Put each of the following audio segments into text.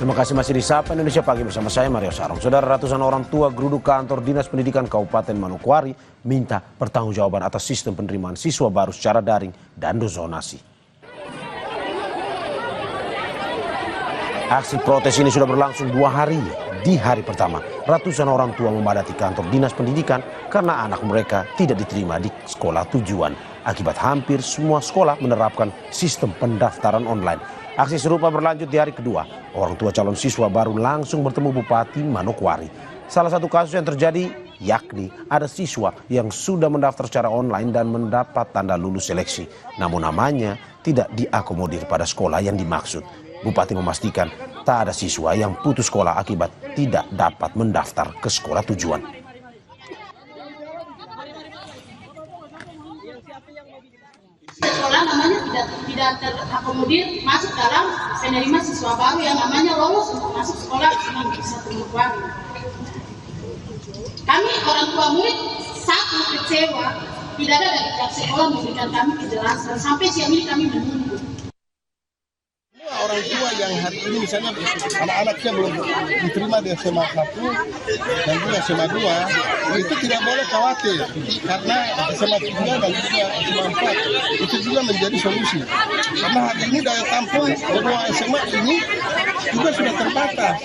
Terima kasih masih di Sapa Indonesia Pagi bersama saya Mario Sarong. Saudara, ratusan orang tua geruduk kantor Dinas Pendidikan Kabupaten Manokwari minta pertanggungjawaban atas sistem penerimaan siswa baru secara daring dan zonasi. Aksi protes ini sudah berlangsung 2 hari. Di hari pertama, ratusan orang tua memadati kantor Dinas Pendidikan karena anak mereka tidak diterima di sekolah tujuan. Akibat hampir semua sekolah menerapkan sistem pendaftaran online. Aksi serupa berlanjut di hari kedua. Orang tua calon siswa baru langsung bertemu Bupati Manokwari. Salah satu kasus yang terjadi yakni ada siswa yang sudah mendaftar secara online dan mendapat tanda lulus seleksi. Namun namanya tidak diakomodir pada sekolah yang dimaksud. Bupati memastikan tak ada siswa yang putus sekolah akibat tidak dapat mendaftar ke sekolah tujuan. Sekolah namanya tidak terakomodir masuk dalam penerima siswa baru yang namanya lolos untuk masuk sekolah di satu Manokwari. Kami orang tua murid sangat kecewa, tidak ada dari pihak sekolah memberikan kami kejelasan sampai siang ini kami menunggu. Orang tua yang hari ini misalnya anak-anaknya belum diterima di SMA 1 dan juga SMA 2 itu tidak boleh khawatir karena SMA 3 dan juga SMA 4 itu juga menjadi solusi karena hari ini daya tampung kedua SMA ini juga sudah terbatas.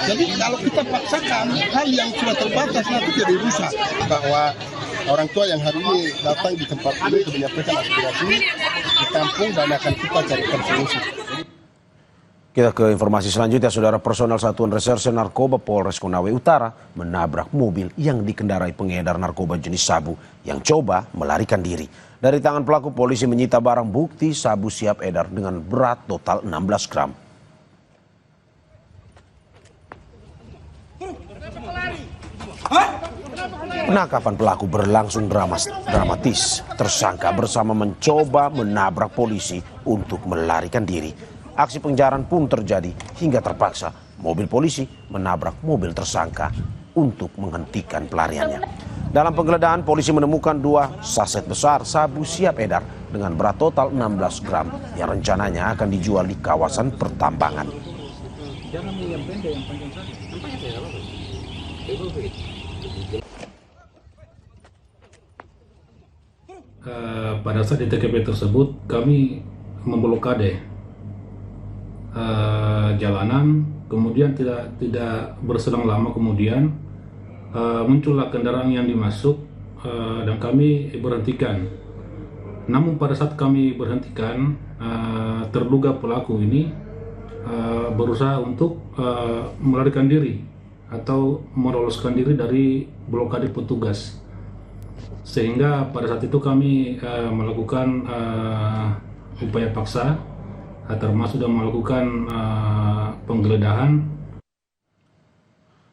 Jadi kalau kita paksakan hal yang sudah terbatas nanti jadi rusak. Bahwa orang tua yang hari ini datang di tempat ini untuk menyampaikan aspirasi ditampung dan akan kita carikan solusi. Kita ke informasi selanjutnya, saudara. Personel Satuan Reserse Narkoba Polres Konawe Utara menabrak mobil yang dikendarai pengedar narkoba jenis sabu yang coba melarikan diri. Dari tangan pelaku, polisi menyita barang bukti sabu siap edar dengan berat total 16 gram. Penangkapan pelaku berlangsung dramatis. Tersangka bersama mencoba menabrak polisi untuk melarikan diri. Aksi pengejaran pun terjadi hingga terpaksa mobil polisi menabrak mobil tersangka untuk menghentikan pelariannya. Dalam penggeledahan, polisi menemukan 2 saset besar sabu siap edar dengan berat total 16 gram yang rencananya akan dijual di kawasan pertambangan. Pada saat di TKP tersebut kami memblokade jalanan, kemudian tidak berselang lama kemudian muncullah kendaraan yang dimasuk dan kami berhentikan. Namun pada saat kami berhentikan, terduga pelaku ini berusaha untuk melarikan diri atau meloloskan diri dari blokade petugas, sehingga pada saat itu kami melakukan upaya paksa, termasuk dan melakukan penggeledahan.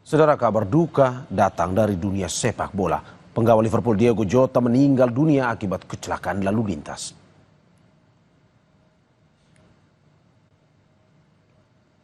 Saudara, kabar duka datang dari dunia sepak bola. Penggawa Liverpool Diogo Jota meninggal dunia akibat kecelakaan lalu lintas.